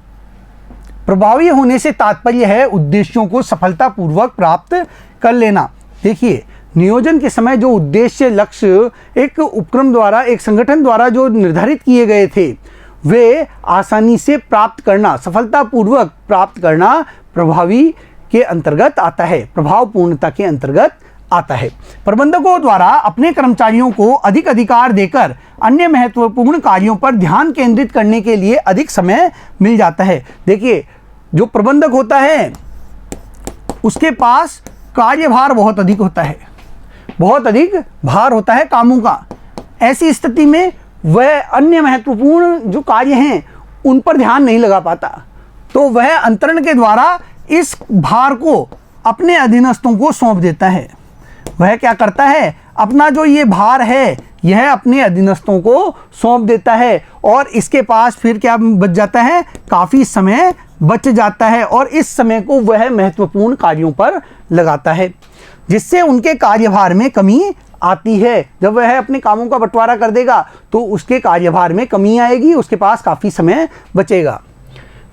प्रभावी होने से तात्पर्य है उद्देश्यों को सफलतापूर्वक प्राप्त कर लेना। देखिए नियोजन के समय जो उद्देश्य लक्ष्य एक उपक्रम द्वारा, एक संगठन द्वारा जो निर्धारित किए गए थे, वे आसानी से प्राप्त करना, सफलतापूर्वक प्राप्त करना प्रभावी के अंतर्गत आता है, प्रभावपूर्णता के अंतर्गत आता है। प्रबंधकों द्वारा अपने कर्मचारियों को अधिक अधिकार देकर अन्य महत्वपूर्ण कार्यों पर ध्यान केंद्रित करने के लिए अधिक समय मिल जाता है। देखिए जो प्रबंधक होता है उसके पास कार्यभार बहुत अधिक होता है, बहुत अधिक भार होता है कामों का। ऐसी स्थिति में वह अन्य महत्वपूर्ण जो कार्य हैं उन पर ध्यान नहीं लगा पाता, तो वह अंतरण के द्वारा इस भार को अपने अधीनस्थों को सौंप देता है। वह क्या करता है, अपना जो ये भार है यह अपने अधीनस्थों को सौंप देता है और इसके पास फिर क्या बच जाता है, काफ़ी समय बच जाता है और इस समय को वह महत्वपूर्ण कार्यों पर लगाता है, जिससे उनके कार्यभार में कमी आती है। जब वह अपने कामों का बंटवारा कर देगा तो उसके कार्यभार में कमी आएगी, उसके पास काफ़ी समय बचेगा।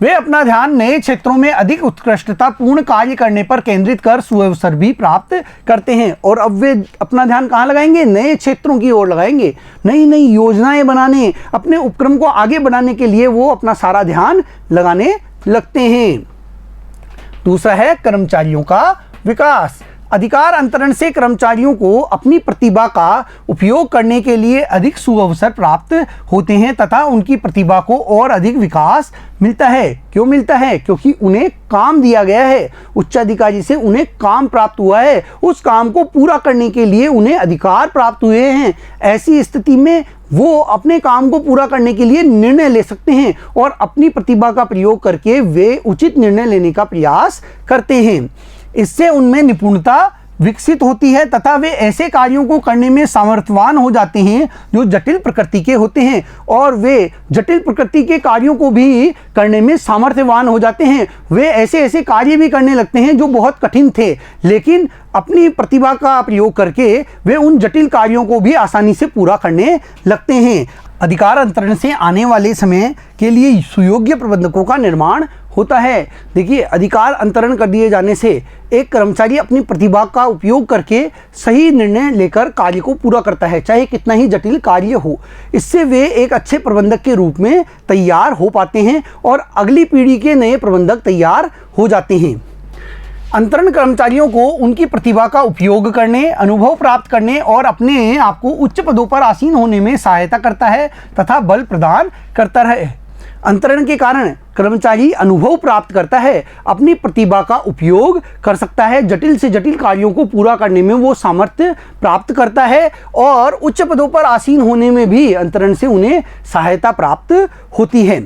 वे अपना ध्यान नए क्षेत्रों में अधिक उत्कृष्टता पूर्ण कार्य करने पर केंद्रित कर सुअवसर भी प्राप्त करते हैं। और अब वे अपना ध्यान कहाँ लगाएंगे? नए क्षेत्रों की ओर लगाएंगे। नई नई योजनाएं बनाने, अपने उपक्रम को आगे बढ़ाने के लिए वो अपना सारा ध्यान लगाने लगते हैं। दूसरा है कर्मचारियों का विकास। अधिकार अंतरण से कर्मचारियों को अपनी प्रतिभा का उपयोग करने के लिए अधिक सुअवसर प्राप्त होते हैं तथा उनकी प्रतिभा को और अधिक विकास मिलता है। क्यों मिलता है? क्योंकि उन्हें काम दिया गया है, उच्चाधिकारी से उन्हें काम प्राप्त हुआ है, उस काम को पूरा करने के लिए उन्हें अधिकार प्राप्त हुए हैं। ऐसी स्थिति में वो अपने काम को पूरा करने के लिए निर्णय ले सकते हैं और अपनी प्रतिभा का प्रयोग करके वे उचित निर्णय लेने का प्रयास करते हैं। इससे उनमें निपुणता विकसित होती है तथा वे ऐसे कार्यों को करने में सामर्थ्यवान हो जाते हैं जो जटिल प्रकृति के होते हैं, और वे जटिल प्रकृति के कार्यों को भी करने में सामर्थ्यवान हो जाते हैं। वे ऐसे ऐसे कार्य भी करने लगते हैं जो बहुत कठिन थे, लेकिन अपनी प्रतिभा का प्रयोग करके वे उन जटिल कार्यों को भी आसानी से पूरा करने लगते हैं। अधिकार अंतरण से आने वाले समय के लिए सुयोग्य प्रबंधकों का निर्माण होता है। देखिए, अधिकार अंतरण कर दिए जाने से एक कर्मचारी अपनी प्रतिभा का उपयोग करके सही निर्णय लेकर कार्य को पूरा करता है, चाहे कितना ही जटिल कार्य हो। इससे वे एक अच्छे प्रबंधक के रूप में तैयार हो पाते हैं और अगली पीढ़ी के नए प्रबंधक तैयार हो जाते हैं। अंतरण कर्मचारियों को उनकी प्रतिभा का उपयोग करने, अनुभव प्राप्त करने और अपने आप को उच्च पदों पर आसीन होने में सहायता करता है तथा बल प्रदान करता है। अंतरण के कारण कर्मचारी अनुभव प्राप्त करता है, अपनी प्रतिभा का उपयोग कर सकता है, जटिल से जटिल कार्यों को पूरा करने में वो सामर्थ्य प्राप्त करता है और उच्च पदों पर आसीन होने में भी अंतरण से उन्हें सहायता प्राप्त होती है।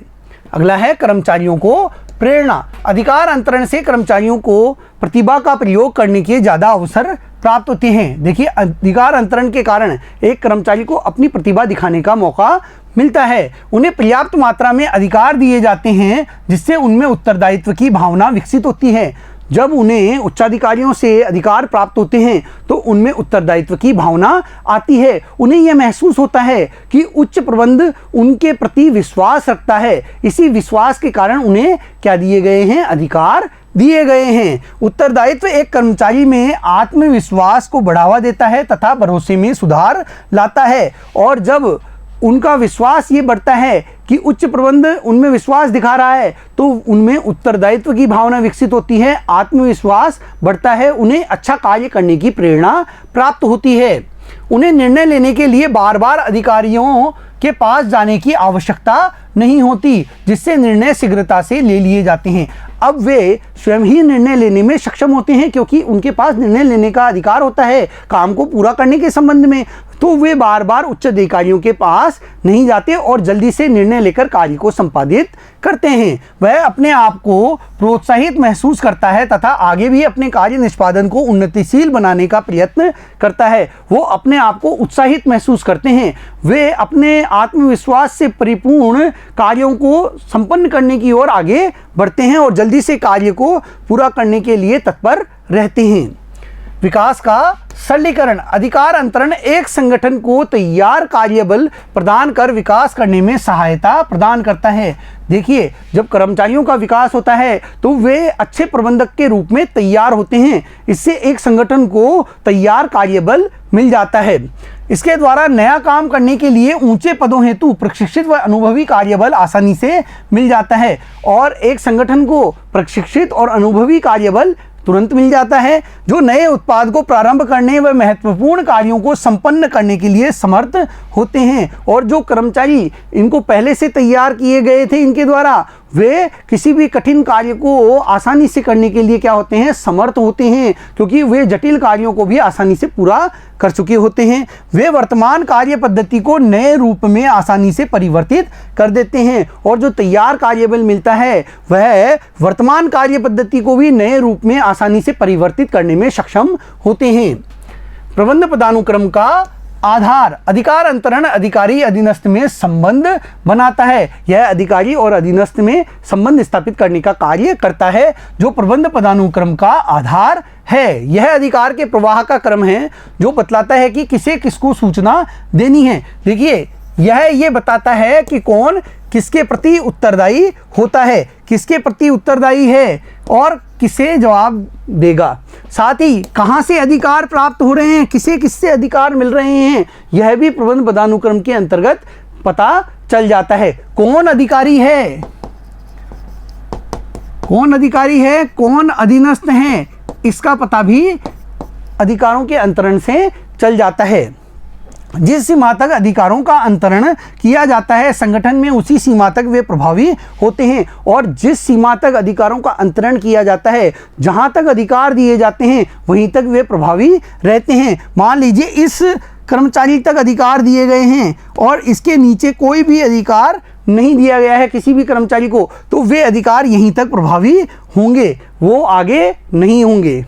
अगला है कर्मचारियों को प्रेरणा। अधिकार अंतरण से कर्मचारियों को प्रतिभा का प्रयोग करने के ज़्यादा अवसर प्राप्त होते हैं। देखिए, अधिकार अंतरण के कारण एक कर्मचारी को अपनी प्रतिभा दिखाने का मौका मिलता है। उन्हें पर्याप्त मात्रा में अधिकार दिए जाते हैं जिससे उनमें उत्तरदायित्व की भावना विकसित होती है। जब उन्हें उच्चाधिकारियों से अधिकार प्राप्त होते हैं तो उनमें उत्तरदायित्व की भावना आती है। उन्हें यह महसूस होता है कि उच्च प्रबंध उनके प्रति विश्वास रखता है। इसी विश्वास के कारण उन्हें क्या दिए गए हैं? अधिकार दिए गए हैं। उत्तरदायित्व एक कर्मचारी में आत्मविश्वास को बढ़ावा देता है तथा भरोसे में सुधार लाता है, और जब उनका विश्वास ये बढ़ता है कि उच्च प्रबंध उनमें विश्वास दिखा रहा है तो उनमें उत्तरदायित्व की भावना विकसित होती है, आत्मविश्वास बढ़ता है, उन्हें अच्छा कार्य करने की प्रेरणा प्राप्त होती है। उन्हें निर्णय लेने के लिए बार बार अधिकारियों के पास जाने की आवश्यकता नहीं होती, जिससे निर्णय शीघ्रता से ले लिए जाते हैं। अब वे स्वयं ही निर्णय लेने में सक्षम होते हैं क्योंकि उनके पास निर्णय लेने का अधिकार होता है काम को पूरा करने के संबंध में। तो वे बार बार उच्च अधिकारियों के पास नहीं जाते और जल्दी से निर्णय लेकर कार्य को संपादित करते हैं। वह अपने आप को प्रोत्साहित महसूस करता है तथा आगे भी अपने कार्य निष्पादन को उन्नतिशील बनाने का प्रयत्न करता है। वो अपने आप को उत्साहित महसूस करते हैं। वे अपने आत्मविश्वास से परिपूर्ण कार्यों को संपन्न करने की ओर आगे बढ़ते हैं और जल्दी से कार्य को पूरा करने के लिए तत्पर रहते हैं। विकास का सरलीकरण। अधिकार अंतरण एक संगठन को तैयार कार्यबल प्रदान कर विकास करने में सहायता प्रदान करता है। देखिए, जब कर्मचारियों का विकास होता है तो वे अच्छे प्रबंधक के रूप में तैयार होते हैं। इससे एक संगठन को तैयार कार्यबल मिल जाता है। इसके द्वारा नया काम करने के लिए ऊंचे पदों हेतु प्रशिक्षित व अनुभवी कार्यबल आसानी से मिल जाता है, और एक संगठन को प्रशिक्षित और अनुभवी कार्यबल तुरंत मिल जाता है जो नए उत्पाद को प्रारंभ करने व महत्वपूर्ण कार्यों को संपन्न करने के लिए समर्थ होते हैं। और जो कर्मचारी इनको पहले से तैयार किए गए थे इनके द्वारा, वे किसी भी कठिन कार्य को आसानी से करने के लिए क्या होते हैं? समर्थ होते हैं, क्योंकि वे जटिल कार्यों को भी आसानी से पूरा कर चुके होते हैं। वे वर्तमान कार्य पद्धति को नए रूप में आसानी से परिवर्तित कर देते हैं, और जो तैयार कार्यबल मिलता है वह वर्तमान कार्य पद्धति को भी नए रूप में आसानी से परिवर्तित करने में सक्षम होते हैं। प्रबंध पदानुक्रम का आधार अधिकार अंतरण अधिकारी अधीनस्थ में संबंध बनाता है। यह अधिकारी और अधीनस्थ में संबंध स्थापित करने का कार्य करता है जो प्रबंध पदानुक्रम का आधार है। यह अधिकार के प्रवाह का क्रम है जो बतलाता है कि किसे किसको सूचना देनी है। देखिए यह ये बताता है कि कौन किसके प्रति उत्तरदायी होता है, किसके प्रति उत्तरदायी है और किसे जवाब देगा। साथ ही कहाँ से अधिकार प्राप्त हो रहे हैं, किसे किससे अधिकार मिल रहे हैं, यह भी प्रबंध पदानुक्रम के अंतर्गत पता चल जाता है। कौन अधिकारी है, कौन अधिकारी है, कौन अधीनस्थ है, इसका पता भी अधिकारों के अंतरण से चल जाता है। जिस सीमा तक अधिकारों का अंतरण किया जाता है संगठन में उसी सीमा तक वे प्रभावी होते हैं, और जिस सीमा तक अधिकारों का अंतरण किया जाता है जहां तक अधिकार दिए जाते हैं वहीं तक वे प्रभावी रहते हैं। मान लीजिए इस कर्मचारी तक अधिकार दिए गए हैं और इसके नीचे कोई भी अधिकार नहीं दिया गया है किसी भी कर्मचारी को, तो वे अधिकार यहीं तक प्रभावी होंगे, वो आगे नहीं होंगे।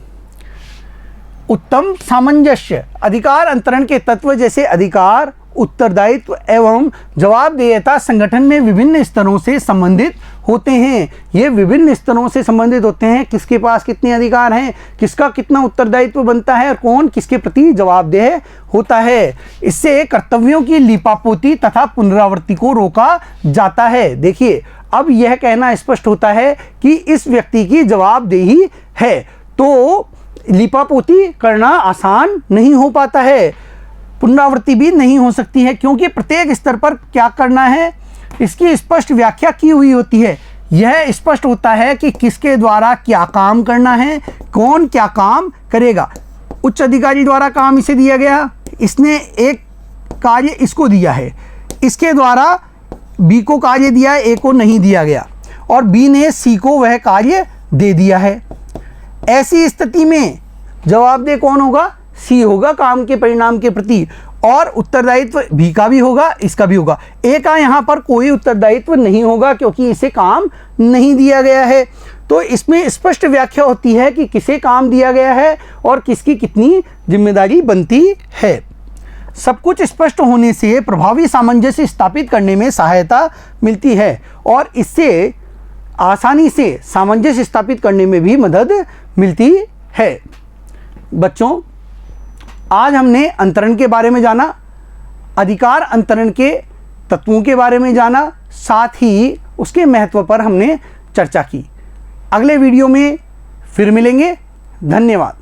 उत्तम सामंजस्य अधिकार अंतरण के तत्व जैसे अधिकार, उत्तरदायित्व एवं जवाबदेहिता संगठन में विभिन्न स्तरों से संबंधित होते हैं। ये विभिन्न स्तरों से संबंधित होते हैं, किसके पास कितने अधिकार हैं, किसका कितना उत्तरदायित्व बनता है और कौन किसके प्रति जवाबदेह होता है। इससे कर्तव्यों की लिपापोती तथा पुनरावृत्ति को रोका जाता है। देखिए अब यह कहना स्पष्ट होता है कि इस व्यक्ति की जवाबदेही है, तो लिपापोती करना आसान नहीं हो पाता है, पुनरावृत्ति भी नहीं हो सकती है, क्योंकि प्रत्येक स्तर पर क्या करना है इसकी स्पष्ट व्याख्या की हुई होती है। यह स्पष्ट होता है कि किसके द्वारा क्या काम करना है, कौन क्या काम करेगा। उच्च अधिकारी द्वारा काम इसे दिया गया, इसने एक कार्य इसको दिया है, इसके द्वारा बी को कार्य दिया है, ए को नहीं दिया गया, और बी ने सी को वह कार्य दे दिया है। ऐसी स्थिति में जवाबदेह कौन होगा, सी होगा काम के परिणाम के प्रति, और उत्तरदायित्व बी का भी होगा, इसका भी होगा। ए का यहाँ पर कोई उत्तरदायित्व नहीं होगा क्योंकि इसे काम नहीं दिया गया है। तो इसमें स्पष्ट व्याख्या होती है कि किसे काम दिया गया है और किसकी कितनी जिम्मेदारी बनती है। सब कुछ स्पष्ट होने से प्रभावी सामंजस्य स्थापित करने में सहायता मिलती है और इससे आसानी से सामंजस्य स्थापित करने में भी मदद मिलती है। बच्चों आज हमने अंतरण के बारे में जाना, अधिकार अंतरण के तत्वों के बारे में जाना, साथ ही उसके महत्व पर हमने चर्चा की। अगले वीडियो में फिर मिलेंगे। धन्यवाद।